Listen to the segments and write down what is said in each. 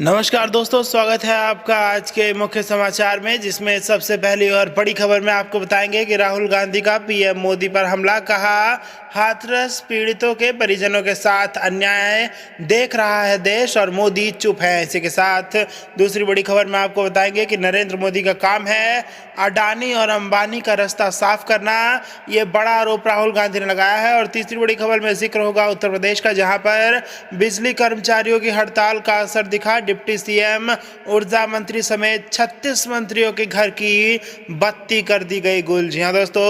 नमस्कार दोस्तों, स्वागत है आपका आज के मुख्य समाचार में, जिसमें सबसे पहली और बड़ी खबर में आपको बताएंगे कि राहुल गांधी का पीएम मोदी पर हमला। कहा, हाथरस पीड़ितों के परिजनों के साथ अन्याय देख रहा है देश और मोदी चुप है। इसी के साथ दूसरी बड़ी खबर में आपको बताएंगे कि नरेंद्र मोदी का काम है अडानी और अंबानी का रास्ता साफ करना। ये बड़ा आरोप राहुल गांधी ने लगाया है। और तीसरी बड़ी खबर में जिक्र होगा उत्तर प्रदेश का, जहां पर बिजली कर्मचारियों की हड़ताल का असर दिखा। डिप्टी सीएम, ऊर्जा मंत्री समेत 36 मंत्रियों के घर की बत्ती कर दी गई गुल। जी हां दोस्तों,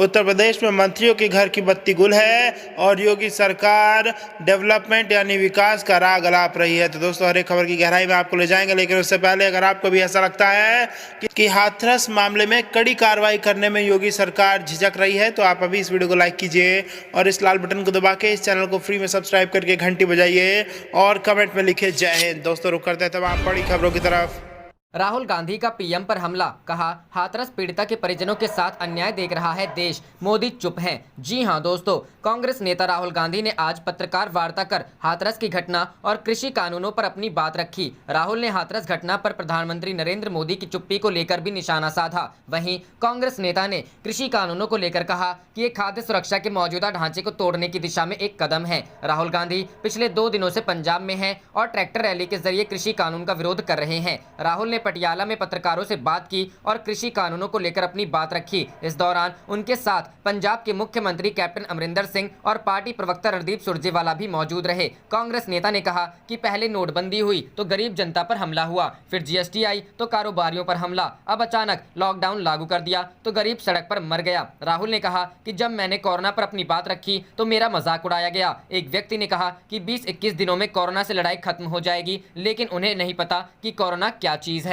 उत्तर प्रदेश में मंत्रियों के घर की बत्ती गुल है और योगी सरकार डेवलपमेंट यानी विकास का राग अलाप रही है। तो दोस्तों, हर एक खबर की गहराई में आपको ले जाएंगे, लेकिन उससे पहले अगर आपको भी ऐसा लगता है कि हाथरस मामले में कड़ी कार्रवाई करने में योगी सरकार झिझक रही है, तो आप अभी इस वीडियो को लाइक कीजिए और इस लाल बटन को दबा के इस चैनल को फ्री में सब्सक्राइब करके घंटी बजाइए और कमेंट में लिखिए जय हिंद। दोस्तों, रुक करते हैं तमाम बड़ी खबरों की तरफ। राहुल गांधी का पीएम पर हमला। कहा, हाथरस पीड़िता के परिजनों के साथ अन्याय देख रहा है देश, मोदी चुप हैं। जी हां दोस्तों, कांग्रेस नेता राहुल गांधी ने आज पत्रकार वार्ता कर हाथरस की घटना और कृषि कानूनों पर अपनी बात रखी। राहुल ने हाथरस घटना पर प्रधानमंत्री नरेंद्र मोदी की चुप्पी को लेकर भी निशाना साधा। वहीं कांग्रेस नेता ने कृषि कानूनों को लेकर कहा कि ये खाद्य सुरक्षा के मौजूदा ढांचे को तोड़ने की दिशा में एक कदम है। राहुल गांधी पिछले 2 दिनों से पंजाब में हैं और ट्रैक्टर रैली के जरिए कृषि कानून का विरोध कर रहे हैं। राहुल ने पटियाला में पत्रकारों से बात की और कृषि कानूनों को लेकर अपनी बात रखी। इस दौरान उनके साथ पंजाब के मुख्यमंत्री कैप्टन अमरिंदर सिंह और पार्टी प्रवक्ता रणदीप सुरजेवाला भी मौजूद रहे। कांग्रेस नेता ने कहा कि पहले नोटबंदी हुई तो गरीब जनता पर हमला हुआ, फिर जीएसटी आई तो कारोबारियों पर हमला, अब अचानक लॉकडाउन लागू कर दिया तो गरीब सड़क पर मर गया। राहुल ने कहा कि जब मैंने कोरोना पर अपनी बात रखी तो मेरा मजाक उड़ाया गया। एक व्यक्ति ने कहा कि 20-21 दिनों में कोरोना से लड़ाई खत्म हो जाएगी, लेकिन उन्हें नहीं पता कि कोरोना क्या चीज है।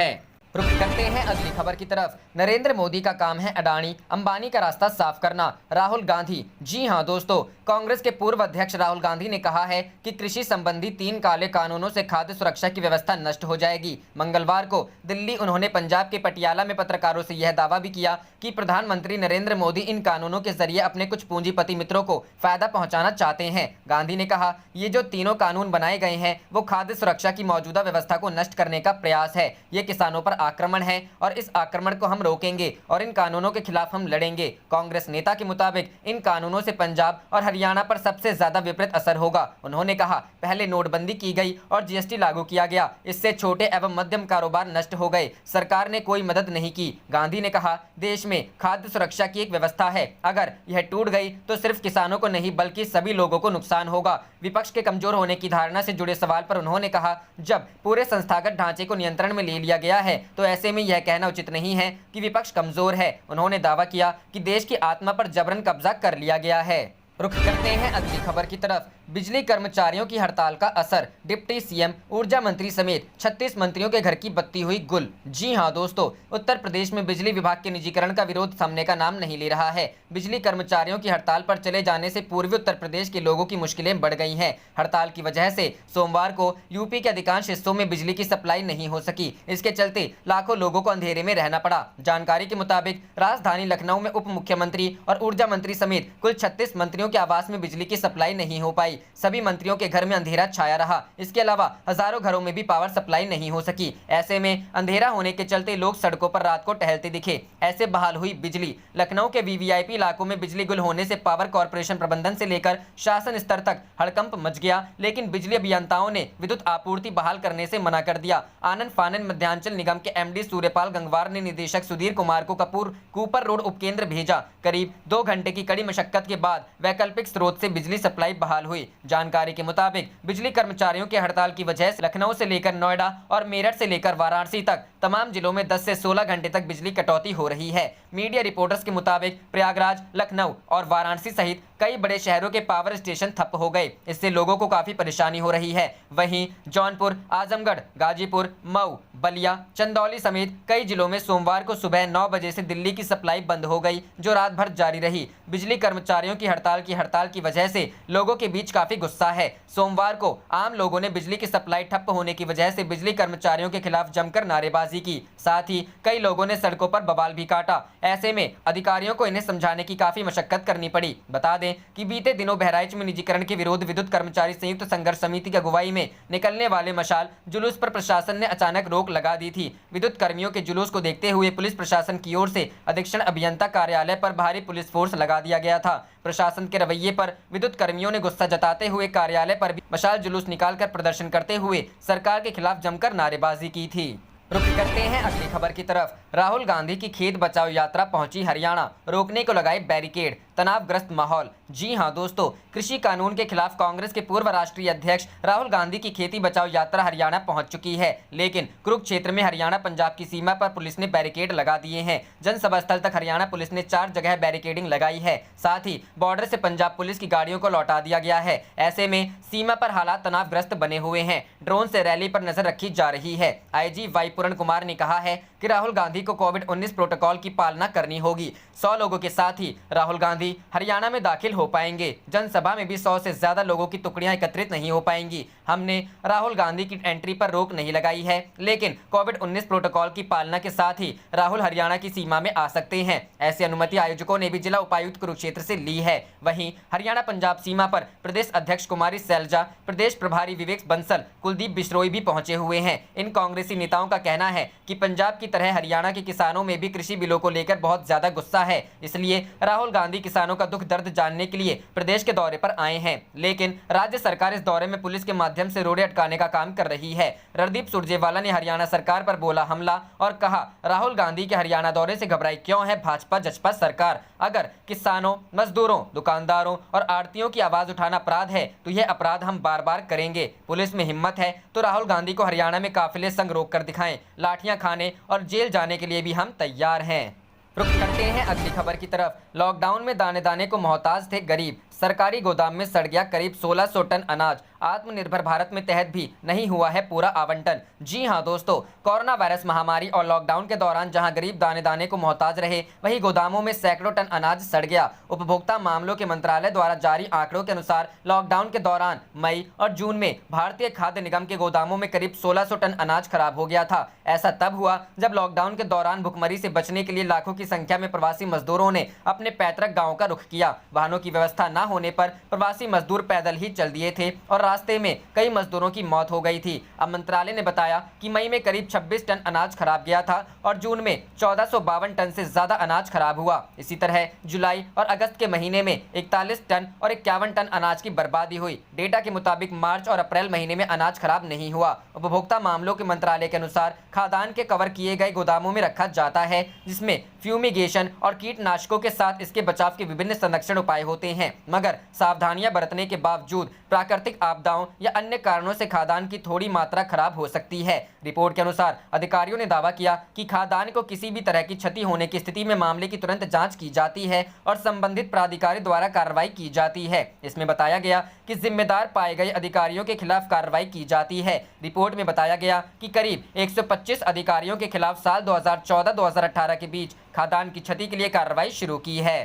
रुक करते हैं अगली खबर की तरफ। नरेंद्र मोदी का काम है अडानी अंबानी का रास्ता साफ करना। राहुल गांधी। जी हां दोस्तों, कांग्रेस के पूर्व अध्यक्ष राहुल गांधी ने कहा है कि कृषि संबंधी 3 काले कानूनों से खाद्य सुरक्षा की व्यवस्था नष्ट हो जाएगी। मंगलवार को दिल्ली उन्होंने पंजाब के पटियाला में पत्रकारों से यह दावा भी किया कि प्रधानमंत्री नरेंद्र मोदी इन कानूनों के जरिए अपने कुछ पूंजीपति मित्रों को फायदा पहुंचाना चाहते हैं। गांधी ने कहा, ये जो तीनों कानून बनाए गए हैं वो खाद्य सुरक्षा की मौजूदा व्यवस्था को नष्ट करने का प्रयास है। ये किसानों पर आक्रमण है और इस आक्रमण को हम रोकेंगे और इन कानूनों के खिलाफ हम लड़ेंगे। कांग्रेस नेता के मुताबिक इन कानूनों से पंजाब और हरियाणा पर सबसे ज्यादा विपरीत असर होगा। उन्होंने कहा, पहले नोटबंदी की गई और जीएसटी लागू किया गया, इससे छोटे एवं मध्यम कारोबार नष्ट हो गए, सरकार ने कोई मदद नहीं की। गांधी ने कहा, देश में खाद्य सुरक्षा की एक व्यवस्था है, अगर यह टूट गई तो सिर्फ किसानों को नहीं बल्कि सभी लोगों को नुकसान होगा। विपक्ष के कमजोर होने की धारणा से जुड़े सवाल पर उन्होंने कहा, जब पूरे संस्थागत ढांचे को नियंत्रण में ले लिया गया है तो ऐसे में यह कहना उचित नहीं है कि विपक्ष कमजोर है। उन्होंने दावा किया कि देश की आत्मा पर जबरन कब्जा कर लिया गया है। रुख करते हैं अगली खबर की तरफ। बिजली कर्मचारियों की हड़ताल का असर। डिप्टी सीएम, ऊर्जा मंत्री समेत 36 मंत्रियों के घर की बत्ती हुई गुल। जी हां दोस्तों, उत्तर प्रदेश में बिजली विभाग के निजीकरण का विरोध थमने का नाम नहीं ले रहा है। बिजली कर्मचारियों की हड़ताल पर चले जाने से पूर्वी उत्तर प्रदेश के लोगों की मुश्किलें बढ़ गई हैं। हड़ताल की वजह से सोमवार को यूपी के अधिकांश हिस्सों में बिजली की सप्लाई नहीं हो सकी। इसके चलते लाखों लोगों को अंधेरे में रहना पड़ा। जानकारी के मुताबिक राजधानी लखनऊ में उप मुख्यमंत्री और ऊर्जा मंत्री समेत कुल 36 मंत्रियों के आवास में बिजली की सप्लाई नहीं हो पाई। सभी मंत्रियों के घर में अंधेरा छाया रहा। इसके अलावा हजारों घरों में भी पावर सप्लाई नहीं हो सकी। ऐसे में अंधेरा होने के चलते लोग सड़कों पर रात को टहलते दिखे। ऐसे बहाल हुई बिजली। लखनऊ के वीवीआईपी इलाकों में बिजली गुल होने से पावर कॉर्पोरेशन प्रबंधन से लेकर शासन स्तर तक हड़कंप मच गया, लेकिन बिजली अभियंताओं ने विद्युत आपूर्ति बहाल करने से मना कर दिया। आनंद फानन मध्यांचल निगम के एमडी सूर्यपाल गंगवार ने निदेशक सुधीर कुमार को कूपर रोड उपकेंद्र भेजा। करीब 2 घंटे की कड़ी मशक्कत के बाद वैकल्पिक स्रोत से बिजली सप्लाई बहाल हुई। जानकारी के मुताबिक बिजली कर्मचारियों की हड़ताल की वजह से लखनऊ से लेकर नोएडा और मेरठ से लेकर वाराणसी तक तमाम जिलों में 10 से 16 घंटे तक बिजली कटौती हो रही है। मीडिया रिपोर्टर्स के मुताबिक प्रयागराज, लखनऊ और वाराणसी सहित कई बड़े शहरों के पावर स्टेशन ठप हो गए। इससे लोगों को काफी परेशानी हो रही है। वहीं जौनपुर, आजमगढ़, गाजीपुर, मऊ, बलिया, चंदौली समेत कई जिलों में सोमवार को सुबह 9 बजे से दिल्ली की सप्लाई बंद हो गई, जो रात भर जारी रही। बिजली कर्मचारियों की हड़ताल की वजह से लोगों के बीच काफी गुस्सा है। सोमवार को आम लोगों ने बिजली की सप्लाई ठप्प होने की वजह से बिजली कर्मचारियों के खिलाफ जमकर नारेबाजी की। साथ ही कई लोगों ने सड़कों पर बवाल भी काटा। ऐसे में अधिकारियों को इन्हें समझाने की काफी मशक्कत करनी पड़ी। बता दें कि बीते दिनों बहराइच में निजीकरण के विरोध विद्युत कर्मचारी संयुक्त संघर्ष समिति की अगुवाई में निकलने वाले मशाल जुलूस पर प्रशासन ने अचानक रोक लगा दी थी। विद्युत कर्मियों के जुलूस को देखते हुए पुलिस प्रशासन की ओर से अधीक्षण अभियंता कार्यालय पर भारी पुलिस फोर्स लगा दिया गया था। प्रशासन के रवैये पर विद्युत कर्मियों ने गुस्सा जताते हुए कार्यालय पर भी मशाल जुलूस निकालकर प्रदर्शन करते हुए सरकार के खिलाफ जमकर नारेबाजी की थी। रुक करते हैं अगली खबर की तरफ। राहुल गांधी की खेत बचाओ यात्रा पहुंची हरियाणा, रोकने को लगाए बैरिकेड, तनावग्रस्त माहौल। जी हां दोस्तों, कृषि कानून के खिलाफ कांग्रेस के पूर्व राष्ट्रीय अध्यक्ष राहुल गांधी की खेती बचाओ यात्रा हरियाणा पहुंच चुकी है, लेकिन कुरुक्षेत्र में हरियाणा पंजाब की सीमा पर पुलिस ने बैरिकेड लगा दिए हैं। जनसभा स्थल तक हरियाणा पुलिस ने 4 जगह बैरिकेडिंग लगाई है। साथ ही बॉर्डर से पंजाब पुलिस की गाड़ियों को लौटा दिया गया है। ऐसे में सीमा पर हालात तनावग्रस्त बने हुए हैं। ड्रोन से रैली पर नजर रखी जा रही है। आईजी वाई पूरण कुमार ने कहा है कि राहुल गांधी को कोविड-19 प्रोटोकॉल की पालना करनी होगी। 100 लोगों के साथ ही राहुल गांधी हरियाणा में दाखिल हो पाएंगे। जनसभा में भी 100 से ज्यादा लोगों की टुकड़ियां एकत्रित नहीं हो पाएंगी। हमने राहुल गांधी की एंट्री पर रोक नहीं लगाई है, लेकिन कोविड-19 प्रोटोकॉल की पालना के साथ ही राहुल हरियाणा की सीमा में आ सकते हैं। ऐसी अनुमति आयोजकों ने भी जिला उपायुक्त कुरुक्षेत्र से ली है। वहीं हरियाणा पंजाब सीमा पर प्रदेश अध्यक्ष कुमारी सैलजा, प्रदेश प्रभारी विवेक बंसल, कुलदीप बिश्रोई भी पहुंचे हुए हैं। इन कांग्रेसी नेताओं का कहना है कि पंजाब की तरह हरियाणा के किसानों में भी कृषि बिलों को लेकर बहुत ज्यादा गुस्सा है, इसलिए राहुल गांधी किसानों का दुख दर्द जानने के लिए प्रदेश के दौरे पर आए हैं। लेकिन राज्य सरकार इस दौरे में पुलिस के माध्यम से रोड़े अटकाने का काम कर रही है। रणदीप सुरजेवाला ने हरियाणा सरकार पर बोला हमला और कहा, राहुल गांधी के हरियाणा दौरे से घबराई क्यों है भाजपा जसपा सरकार? अगर किसानों, मजदूरों, दुकानदारों और आड़तियों की आवाज उठाना अपराध है तो यह अपराध हम बार बार करेंगे। पुलिस में हिम्मत है तो राहुल गांधी को हरियाणा में काफिले संग रोक कर दिखाएं। लाठियां खाने और जेल जाने के लिए भी हम तैयार हैं। रुक करते हैं अगली खबर की तरफ। लॉकडाउन में दाने दाने को मोहताज थे गरीब, सरकारी गोदाम में सड़ गया करीब 1600 टन अनाज। आत्मनिर्भर भारत में तहत भी नहीं हुआ है पूरा आवंटन। जी हां दोस्तों, कोरोना वायरस महामारी और लॉकडाउन के दौरान जहां गरीब दाने दाने को मोहताज रहे, वहीं गोदामों में सैकड़ों टन अनाज सड़ गया। उपभोक्ता मामलों के मंत्रालय द्वारा जारी आंकड़ों के अनुसार लॉकडाउन के दौरान मई और जून में भारतीय खाद्य निगम के गोदामों में करीब 1600 टन अनाज खराब हो गया था। ऐसा तब हुआ जब लॉकडाउन के दौरान भुखमरी से बचने के लिए लाखों की संख्या में प्रवासी मजदूरों ने अपने पैतृक गाँव का रुख किया। वाहनों की व्यवस्था न होने पर प्रवासी मजदूर पैदल ही चल दिए थे और रास्ते में कई मजदूरों की मौत हो गई थी। अब मंत्रालय ने बताया कि मई में करीब 26 टन अनाज खराब गया था और जून में 1452 टन से ज्यादा अनाज खराब हुआ। इसी तरह जुलाई और अगस्त के महीने में 41 टन और 51 टन अनाज की बर्बादी हुई। डेटा के मुताबिक मार्च और अप्रैल महीने में अनाज खराब नहीं हुआ। उपभोक्ता मामलों के मंत्रालय के अनुसार खाद्यान्न के कवर किए गए गोदामों में रखा जाता है, जिसमें फ्यूमिगेशन और कीटनाशकों के साथ इसके बचाव के विभिन्न संरक्षण उपाय होते हैं, मगर सावधानियां बरतने के बावजूद प्राकृतिक आपदाओं या अन्य कारणों से खाद्यान्न की थोड़ी मात्रा खराब हो सकती है। रिपोर्ट के अनुसार अधिकारियों ने दावा किया कि खाद्यान्न को किसी भी तरह की क्षति होने की स्थिति में मामले की तुरंत जांच की जाती है और संबंधित प्राधिकारी द्वारा कार्रवाई की जाती है। इसमें बताया गया कि जिम्मेदार पाए गए अधिकारियों के खिलाफ कार्रवाई की जाती है। रिपोर्ट में बताया गया कि करीब 125 अधिकारियों के खिलाफ साल 2014-2018 के बीच खाद्यान्न की क्षति के लिए कार्रवाई शुरू की है।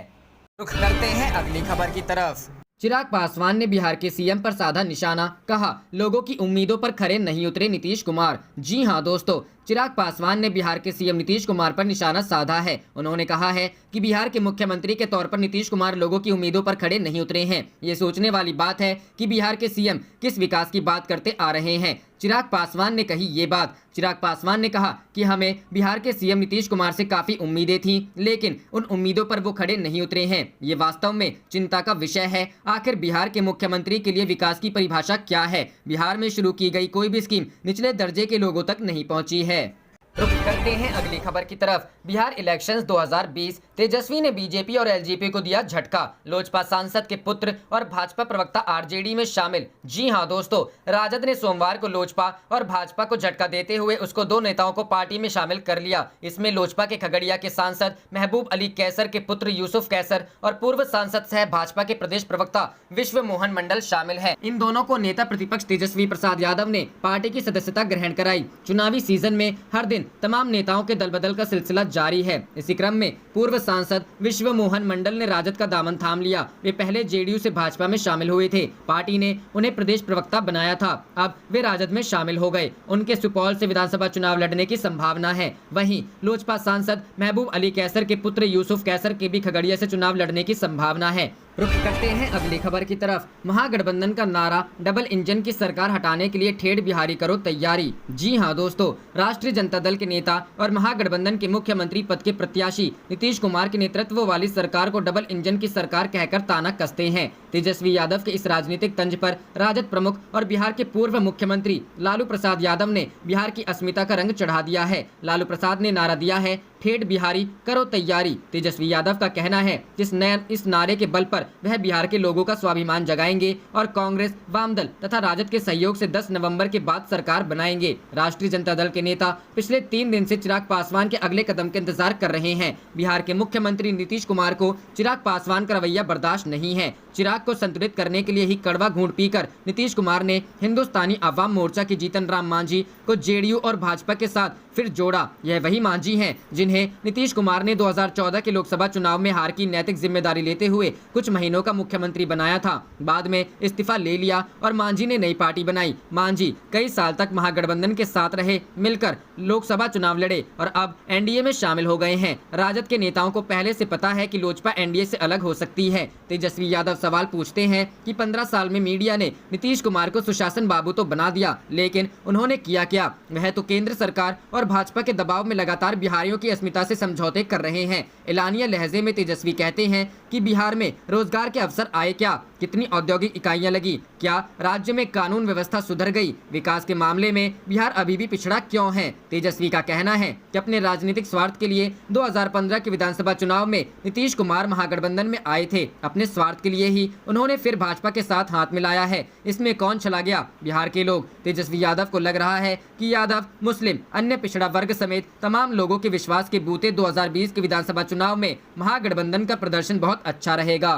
रुख करते हैं अगली खबर की तरफ। चिराग पासवान ने बिहार के सीएम पर साधा निशाना, कहा लोगों की उम्मीदों पर खरे नहीं उतरे नीतीश कुमार। जी हां दोस्तों, चिराग पासवान ने बिहार के सीएम नीतीश कुमार पर निशाना साधा है। उन्होंने कहा है कि बिहार के मुख्यमंत्री के तौर पर नीतीश कुमार लोगों की उम्मीदों पर खड़े नहीं उतरे हैं। ये सोचने वाली बात है कि बिहार के सीएम किस विकास की बात करते आ रहे हैं। चिराग पासवान ने कही ये बात। चिराग पासवान ने कहा कि हमें बिहार के सीएम नीतीश कुमार से काफी उम्मीदें थीं, लेकिन उन उम्मीदों पर वो खड़े नहीं उतरे हैं। ये वास्तव में चिंता का विषय है। आखिर बिहार के मुख्यमंत्री के लिए विकास की परिभाषा क्या है? बिहार में शुरू की गई कोई भी स्कीम निचले दर्जे के लोगों तक नहीं पहुंची है। रुक करते हैं अगली खबर की तरफ। बिहार इलेक्शंस 2020, तेजस्वी ने बीजेपी और एलजेपी को दिया झटका। लोजपा सांसद के पुत्र और भाजपा प्रवक्ता आरजेडी में शामिल। जी हां दोस्तों, राजद ने सोमवार को लोजपा और भाजपा को झटका देते हुए उसको दो नेताओं को पार्टी में शामिल कर लिया। इसमें लोजपा के खगड़िया के सांसद महबूब अली कैसर के पुत्र यूसुफ कैसर और पूर्व सांसद सह भाजपा के प्रदेश प्रवक्ता विश्व मोहन मंडल शामिल है। इन दोनों को नेता प्रतिपक्ष तेजस्वी प्रसाद यादव ने पार्टी की सदस्यता ग्रहण कराई। चुनावी सीजन में हर दिन तमाम नेताओं के दल बदल का सिलसिला जारी है। इसी क्रम में पूर्व सांसद विश्व मोहन मंडल ने राजद का दामन थाम लिया। वे पहले जेडीयू से भाजपा में शामिल हुए थे। पार्टी ने उन्हें प्रदेश प्रवक्ता बनाया था। अब वे राजद में शामिल हो गए। उनके सुपौल से विधानसभा चुनाव लड़ने की संभावना है। वहीं लोजपा सांसद महबूब अली कैसर के पुत्र यूसुफ कैसर के भी खगड़िया से चुनाव लड़ने की संभावना है। रुक करते हैं अगली खबर की तरफ। महागठबंधन का नारा डबल इंजन की सरकार हटाने के लिए ठेठ बिहारी करो तैयारी। जी हां दोस्तों, राष्ट्रीय जनता दल के नेता और महागठबंधन के मुख्यमंत्री पद के प्रत्याशी नीतीश कुमार के नेतृत्व वाली सरकार को डबल इंजन की सरकार कहकर ताना कसते हैं। तेजस्वी यादव के इस राजनीतिक तंज पर राजद प्रमुख और बिहार के पूर्व मुख्यमंत्री लालू प्रसाद यादव ने बिहार की अस्मिता का रंग चढ़ा दिया है। लालू प्रसाद ने नारा दिया है, ठेठ बिहारी करो तैयारी। तेजस्वी यादव का कहना है इस नारे के बल पर वह बिहार के लोगों का स्वाभिमान जगाएंगे और कांग्रेस, वामदल तथा राजद के सहयोग से 10 नवंबर के बाद सरकार बनाएंगे। राष्ट्रीय जनता दल के नेता पिछले 3 दिन से चिराग पासवान के अगले कदम के इंतजार कर रहे हैं। बिहार के मुख्यमंत्री नीतीश कुमार को चिराग पासवान का रवैया बर्दाश्त नहीं है। चिराग को संतुलित करने के लिए ही कड़वा घूंट पीकर नीतीश कुमार ने हिंदुस्तानी अवाम मोर्चा की जीतन राम मांझी को जेडीयू और भाजपा के साथ फिर जोड़ा। यह वही मांझी हैं जिन्हें नीतीश कुमार ने 2014 के लोकसभा चुनाव में हार की नैतिक जिम्मेदारी लेते हुए कुछ महीनों का मुख्यमंत्री बनाया था। बाद में इस्तीफा ले लिया और मांझी ने नई पार्टी बनाई। मांझी कई साल तक महागठबंधन के साथ रहे, मिलकर लोकसभा चुनाव लड़े और अब एनडीए में शामिल हो गए हैं। राजद के नेताओं को पहले से पता है कि लोजपा एनडीए से अलग हो सकती है। तेजस्वी यादव सवाल पूछते हैं कि 15 साल में मीडिया ने नीतीश कुमार को सुशासन बाबू तो बना दिया, लेकिन उन्होंने किया क्या? वह तो केंद्र सरकार और भाजपा के दबाव में लगातार बिहारियों की अस्मिता से समझौते कर रहे हैं। एलानिया लहजे में तेजस्वी कहते हैं कि बिहार में रोजगार के अवसर आए क्या? कितनी औद्योगिक इकाइयां लगी? क्या राज्य में कानून व्यवस्था सुधर गई? विकास के मामले में बिहार अभी भी पिछड़ा क्यों है? तेजस्वी का कहना है कि अपने राजनीतिक स्वार्थ के लिए 2015 के विधानसभा चुनाव में नीतीश कुमार महागठबंधन में आए थे। अपने स्वार्थ के लिए ही उन्होंने फिर भाजपा के साथ हाथ मिलाया है। इसमें कौन चला गया? बिहार के लोग। तेजस्वी यादव को लग रहा है कि यादव, मुस्लिम, अन्य पिछड़ा वर्ग समेत तमाम लोगों के विश्वास के बूते 2020 के विधानसभा चुनाव में महागठबंधन का प्रदर्शन बहुत अच्छा रहेगा।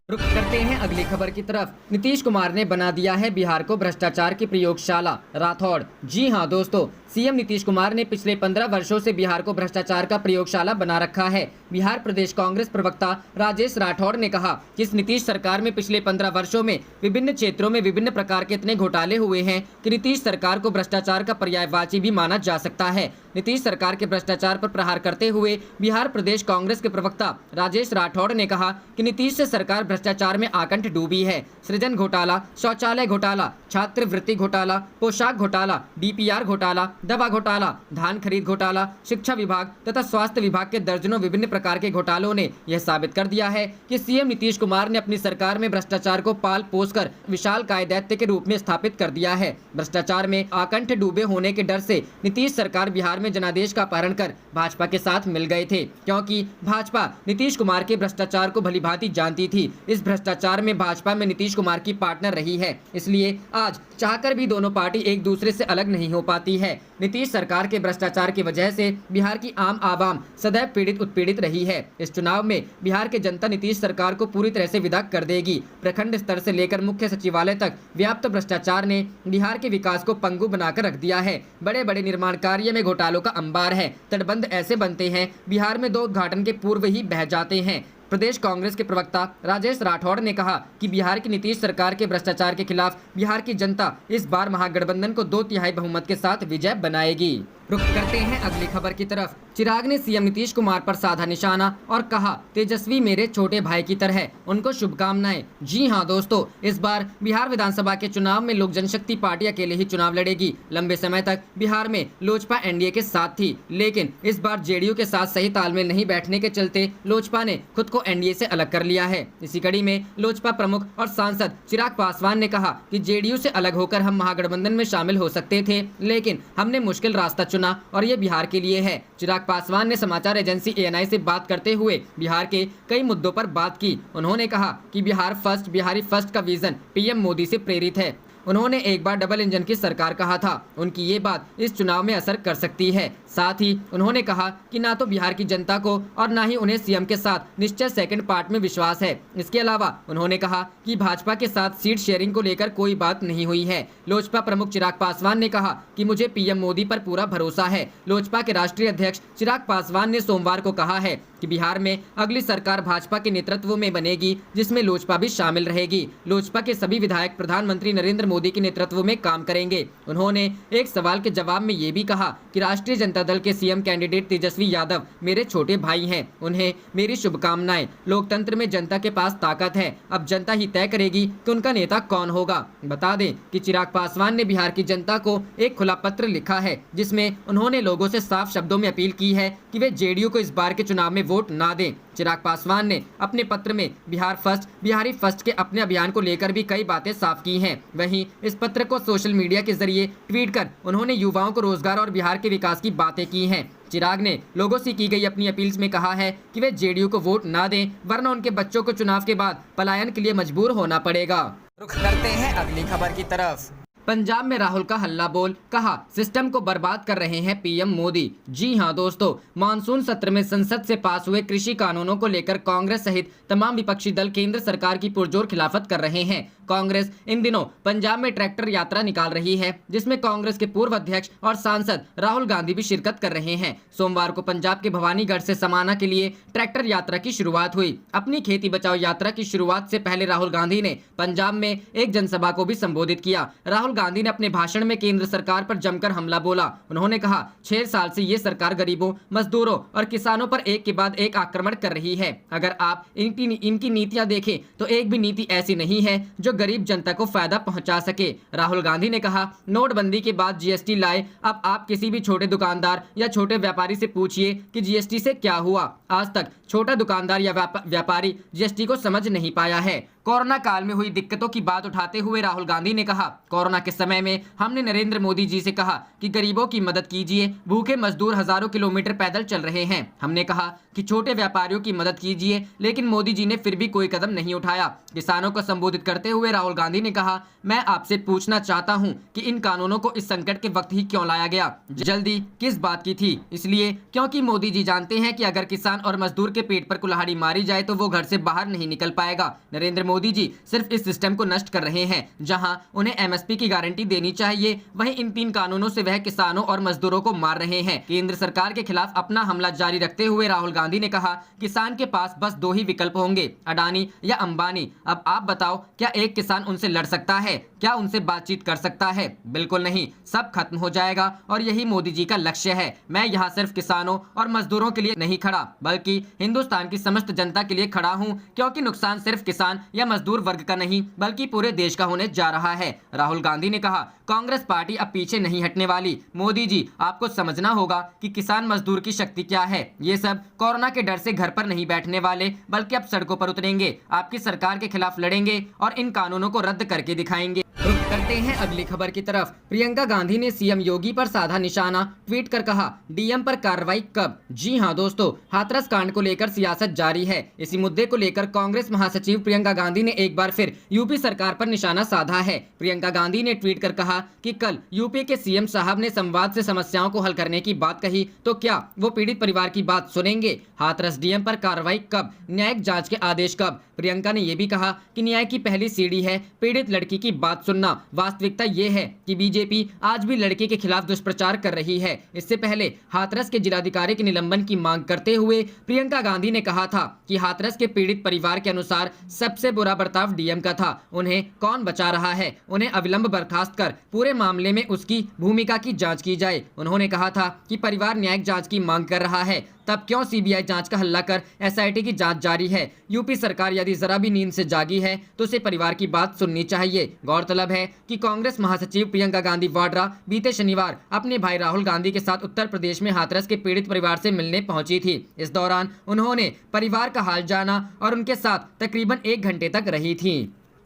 रुक करते हैं अगली खबर की तरफ। नीतीश कुमार ने बना दिया है बिहार को भ्रष्टाचार की प्रयोगशाला, राठौड़। जी हां दोस्तों, सीएम नीतीश कुमार ने पिछले 15 वर्षों से बिहार को भ्रष्टाचार का प्रयोगशाला बना रखा है। बिहार प्रदेश कांग्रेस प्रवक्ता राजेश राठौड़ ने कहा कि इस नीतीश सरकार में पिछले 15 वर्षों में विभिन्न क्षेत्रों में विभिन्न प्रकार के इतने घोटाले हुए हैं कि नीतीश सरकार को भ्रष्टाचार का पर्यायवाची भी माना जा सकता है। नीतीश सरकार के भ्रष्टाचार पर प्रहार करते हुए बिहार प्रदेश कांग्रेस के प्रवक्ता राजेश राठौड़ ने कहा कि नीतीश से सरकार भ्रष्टाचार में आकंठ डूबी है। सृजन घोटाला, शौचालय घोटाला, छात्रवृत्ति घोटाला, पोशाक घोटाला, डीपीआर घोटाला, दवा घोटाला, धान खरीद घोटाला, शिक्षा विभाग तथा स्वास्थ्य विभाग के दर्जनों विभिन्न प्रकार के घोटालों ने यह साबित कर दिया है कि सीएम नीतीश कुमार ने अपनी सरकार में भ्रष्टाचार को पाल पोस कर विशालकाय दैत्य के रूप में स्थापित कर दिया है। भ्रष्टाचार में आकंठ डूबे होने के डर से नीतीश सरकार बिहार में जनादेश का अपहरण कर भाजपा के साथ मिल गए थे, क्योंकि भाजपा नीतीश कुमार के भ्रष्टाचार को भलीभांति जानती थी। इस भ्रष्टाचार में भाजपा में नीतीश कुमार की पार्टनर रही है, इसलिए आज चाहकर भी दोनों पार्टी एक दूसरे से अलग नहीं हो पाती है। नीतीश सरकार के भ्रष्टाचार की वजह से बिहार की आम आवाम सदैव पीड़ित उत्पीड़ित रही है। इस चुनाव में बिहार की जनता नीतीश सरकार को पूरी तरह से विदा कर देगी। प्रखंड स्तर से लेकर मुख्य सचिवालय तक व्याप्त भ्रष्टाचार ने बिहार के विकास को पंगु बनाकर रख दिया है। बड़े बड़े निर्माण कार्य में घोटालों का अंबार है। तटबंध ऐसे बनते हैं बिहार में 2 उद्घाटन के पूर्व ही बह जाते हैं। प्रदेश कांग्रेस के प्रवक्ता राजेश राठौड़ ने कहा कि बिहार की नीतीश सरकार के भ्रष्टाचार के खिलाफ बिहार की जनता इस बार महागठबंधन को 2/3 बहुमत के साथ विजय बनाएगी। रुक करते हैं अगली खबर की तरफ। चिराग ने सीएम नीतीश कुमार पर साधा निशाना और कहा, तेजस्वी मेरे छोटे भाई की तरह, उनको शुभकामनाएं। जी हां दोस्तों, इस बार बिहार विधानसभा के चुनाव में लोक जनशक्ति पार्टी अकेले ही चुनाव लड़ेगी। लंबे समय तक बिहार में लोजपा एनडीए के साथ थी, लेकिन इस बार जेडीयू के साथ सही तालमेल नहीं बैठने के चलते लोजपा ने खुद को एनडीए से अलग कर लिया है। इसी कड़ी में लोजपा प्रमुख और सांसद चिराग पासवान ने कहा कि जेडीयू से अलग होकर हम महागठबंधन में शामिल हो सकते थे, लेकिन हमने मुश्किल रास्ता चुना और ये बिहार के लिए है। चिराग पासवान ने समाचार एजेंसी ANI से बात करते हुए बिहार के कई मुद्दों पर बात की। उन्होंने कहा कि बिहार फर्स्ट, बिहारी फर्स्ट का विजन PM मोदी से प्रेरित है। उन्होंने एक बार डबल इंजन की सरकार कहा था। उनकी ये बात इस चुनाव में असर कर सकती है। साथ ही उन्होंने कहा कि ना तो बिहार की जनता को और ना ही उन्हें CM के साथ निश्चय सेकंड पार्ट में विश्वास है। इसके अलावा उन्होंने कहा कि भाजपा के साथ सीट शेयरिंग को लेकर कोई बात नहीं हुई है। लोजपा प्रमुख चिराग पासवान ने कहा कि मुझे PM मोदी पर पूरा भरोसा है। लोजपा के राष्ट्रीय अध्यक्ष चिराग पासवान ने सोमवार को कहा है कि बिहार में अगली सरकार भाजपा के नेतृत्व में बनेगी, जिसमें लोजपा भी शामिल रहेगी। लोजपा के सभी विधायक प्रधानमंत्री नरेंद्र मोदी के नेतृत्व में काम करेंगे। उन्होंने एक सवाल के जवाब में ये भी कहा कि राष्ट्रीय जनता दल के CM कैंडिडेट तेजस्वी यादव मेरे छोटे भाई हैं। उन्हें मेरी शुभकामनाएं। लोकतंत्र में जनता के पास ताकत है। अब जनता ही तय करेगी कि उनका नेता कौन होगा। बता दें कि चिराग पासवान ने बिहार की जनता को एक खुला पत्र लिखा है, जिसमें उन्होंने लोगों से साफ शब्दों में अपील की है कि वे JDU को इस बार के चुनाव में वोट ना दें। चिराग पासवान ने अपने पत्र में बिहार फर्स्ट, बिहारी फर्स्ट के अपने अभियान को लेकर भी कई बातें साफ की हैं। वहीं इस पत्र को सोशल मीडिया के जरिए ट्वीट कर उन्होंने युवाओं को रोजगार और बिहार के विकास की बातें की हैं। चिराग ने लोगों से की गई अपनी अपील में कहा है कि वे JDU को वोट ना दें, वरना उनके बच्चों को चुनाव के बाद पलायन के लिए मजबूर होना पड़ेगा। रुख करते हैं अगली खबर की तरफ। पंजाब में राहुल का हल्ला बोल, कहा सिस्टम को बर्बाद कर रहे हैं PM मोदी। जी हां दोस्तों, मानसून सत्र में संसद से पास हुए कृषि कानूनों को लेकर कांग्रेस सहित तमाम विपक्षी दल केंद्र सरकार की पुरजोर खिलाफत कर रहे हैं। कांग्रेस इन दिनों पंजाब में ट्रैक्टर यात्रा निकाल रही है, जिसमें कांग्रेस के पूर्व अध्यक्ष और सांसद राहुल गांधी भी शिरकत कर रहे हैं। सोमवार को पंजाब के भवानीगढ़ से समाना के लिए ट्रैक्टर यात्रा की शुरुआत हुई। अपनी खेती बचाओ यात्रा की शुरुआत से पहले राहुल गांधी ने पंजाब में एक जनसभा को भी संबोधित किया। राहुल गांधी ने अपने भाषण में केंद्र सरकार पर जमकर हमला बोला। उन्होंने कहा 6 साल से ये सरकार गरीबों, मजदूरों और किसानों पर एक के बाद एक आक्रमण कर रही है। अगर आप इनकी नीतियां देखें तो एक भी नीति ऐसी नहीं है जो गरीब जनता को फायदा पहुंचा सके। राहुल गांधी ने कहा नोटबंदी के बाद GST लाए। अब आप किसी भी छोटे दुकानदार या छोटे व्यापारी से पूछिए कि GST से क्या हुआ। आज तक छोटा दुकानदार या व्यापारी GST को समझ नहीं पाया है। कोरोना काल में हुई दिक्कतों की बात उठाते हुए राहुल गांधी ने कहा कोरोना के समय में हमने नरेंद्र मोदी जी से कहा कि गरीबों की मदद कीजिए। भूखे मजदूर हजारों किलोमीटर पैदल चल रहे हैं। हमने कहा कि छोटे व्यापारियों की मदद कीजिए, लेकिन मोदी जी ने फिर भी कोई कदम नहीं उठाया। किसानों को संबोधित करते हुए राहुल गांधी ने कहा मैं आपसे पूछना चाहता हूं कि इन कानूनों को इस संकट के वक्त ही क्यों लाया गया। जल्दी किस बात की थी? इसलिए क्योंकि मोदी जी जानते हैं कि अगर किसान और मजदूर के पेट पर कुल्हाड़ी मारी जाए तो वो घर से बाहर नहीं निकल पाएगा। नरेंद्र मोदी जी सिर्फ इस सिस्टम को नष्ट कर रहे हैं। जहां उन्हें MSP की गारंटी देनी चाहिए, वहीं इन 3 कानूनों से वह किसानों और मजदूरों को मार रहे हैं। केंद्र सरकार के खिलाफ अपना हमला जारी रखते हुए राहुल गांधी ने कहा किसान के पास बस 2 ही विकल्प होंगे, अडानी या अंबानी। अब आप बताओ, क्या एक किसान उनसे लड़ सकता है? क्या उनसे बातचीत कर सकता है? बिल्कुल नहीं। सब खत्म हो जाएगा और यही मोदी जी का लक्ष्य है। मैं यहाँ सिर्फ किसानों और मजदूरों के लिए नहीं खड़ा, बल्कि हिंदुस्तान की समस्त जनता के लिए खड़ा हूँ, क्योंकि नुकसान सिर्फ किसान या मजदूर वर्ग का नहीं बल्कि पूरे देश का होने जा रहा है। राहुल गांधी ने कहा कांग्रेस पार्टी अब पीछे नहीं हटने वाली। मोदी जी, आपको समझना होगा कि किसान मजदूर की शक्ति क्या है। ये सब कोरोना के डर से घर पर नहीं बैठने वाले, बल्कि अब सड़कों पर उतरेंगे, आपकी सरकार के खिलाफ लड़ेंगे और इन कानूनों को रद्द करके दिखाएंगे। रुख करते हैं अगली खबर की तरफ। प्रियंका गांधी ने CM योगी पर साधा निशाना, ट्वीट कर कहा DM पर कार्रवाई कब? जी हां दोस्तों, हाथरस कांड को लेकर सियासत जारी है। इसी मुद्दे को लेकर कांग्रेस महासचिव प्रियंका गांधी ने एक बार फिर यूपी सरकार पर निशाना साधा है। प्रियंका गांधी ने ट्वीट कर कहा कि कल यूपी के CM साहब ने संवाद से समस्याओं को हल करने की बात कही, तो क्या वो पीड़ित परिवार की बात सुनेंगे? हाथरस DM पर कार्रवाई कब? न्यायिक जाँच के आदेश कब? प्रियंका ने यह भी कहा कि न्याय की पहली सीढ़ी है पीड़ित लड़की की बात सुनना। वास्तविकता ये है कि बीजेपी आज भी लड़के के खिलाफ दुष्प्रचार कर रही है। इससे पहले हाथरस के जिलाधिकारी के निलंबन की मांग करते हुए प्रियंका गांधी ने कहा था कि हाथरस के पीड़ित परिवार के अनुसार सबसे बुरा बर्ताव DM का था। उन्हें कौन बचा रहा है? उन्हें अविलंब बर्खास्त कर पूरे मामले में उसकी भूमिका की जांच की जाए। उन्होंने कहा था कि परिवार न्यायिक जांच की मांग कर रहा है, तब क्यों CBI जांच का हल्ला कर SIT की जांच जारी है? यूपी सरकार यदि जरा भी नींद से जागी है तो उसे परिवार की बात सुननी चाहिए। गौरतलब है कि कांग्रेस महासचिव प्रियंका गांधी वाड्रा बीते शनिवार अपने भाई राहुल गांधी के साथ उत्तर प्रदेश में हाथरस के पीड़ित परिवार से मिलने पहुंची थी। इस दौरान उन्होंने परिवार का हाल जाना और उनके साथ तकरीबन 1 घंटे तक रही थी।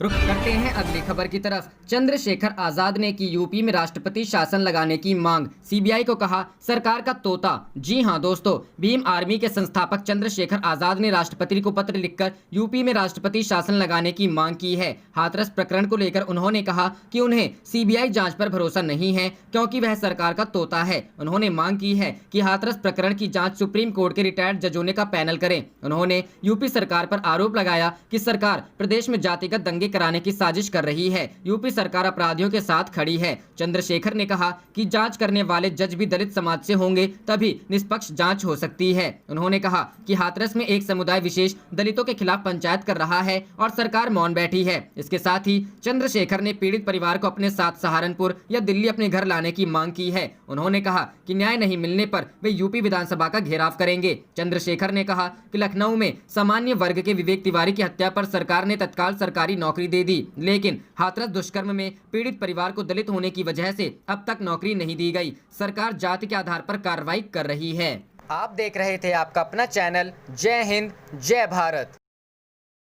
रुख करते हैं अगली खबर की तरफ। चंद्रशेखर आजाद ने की यूपी में राष्ट्रपति शासन लगाने की मांग, सीबीआई को कहा सरकार का तोता। जी हां दोस्तों, भीम आर्मी के संस्थापक चंद्रशेखर आजाद ने राष्ट्रपति को पत्र लिखकर यूपी में राष्ट्रपति शासन लगाने की मांग की है। हाथरस प्रकरण को लेकर उन्होंने कहा कि उन्हें सीबीआई जांच पर भरोसा नहीं है क्योंकि वह सरकार का तोता है। उन्होंने मांग की है कि हाथरस प्रकरण की जांच सुप्रीम कोर्ट के रिटायर्ड जजों का पैनल करे। उन्होंने यूपी सरकार पर आरोप लगाया कि सरकार प्रदेश में जातिगत दंगे कराने की साजिश कर रही है। यूपी सरकार अपराधियों के साथ खड़ी है। चंद्रशेखर ने कहा कि जांच करने वाले जज भी दलित समाज से होंगे तभी निष्पक्ष जांच हो सकती है। उन्होंने कहा कि हाथरस में एक समुदाय विशेष दलितों के खिलाफ पंचायत कर रहा है और सरकार मौन बैठी है। इसके साथ ही चंद्रशेखर ने पीड़ित परिवार को अपने साथ सहारनपुर या दिल्ली अपने घर लाने की मांग की है। उन्होंने कहा कि न्याय नहीं मिलने पर वे यूपी विधानसभा का घेराव करेंगे। चंद्रशेखर ने कहा कि लखनऊ में सामान्य वर्ग के विवेक तिवारी की हत्या पर सरकार ने तत्काल सरकारी नौकरी दे दी, लेकिन हाथरस दुष्कर्म में पीड़ित परिवार को दलित होने की वजह से अब तक नौकरी नहीं दी गई। सरकार जाति के आधार पर कार्रवाई कर रही है। आप देख रहे थे आपका अपना चैनल जय हिंद जय भारत।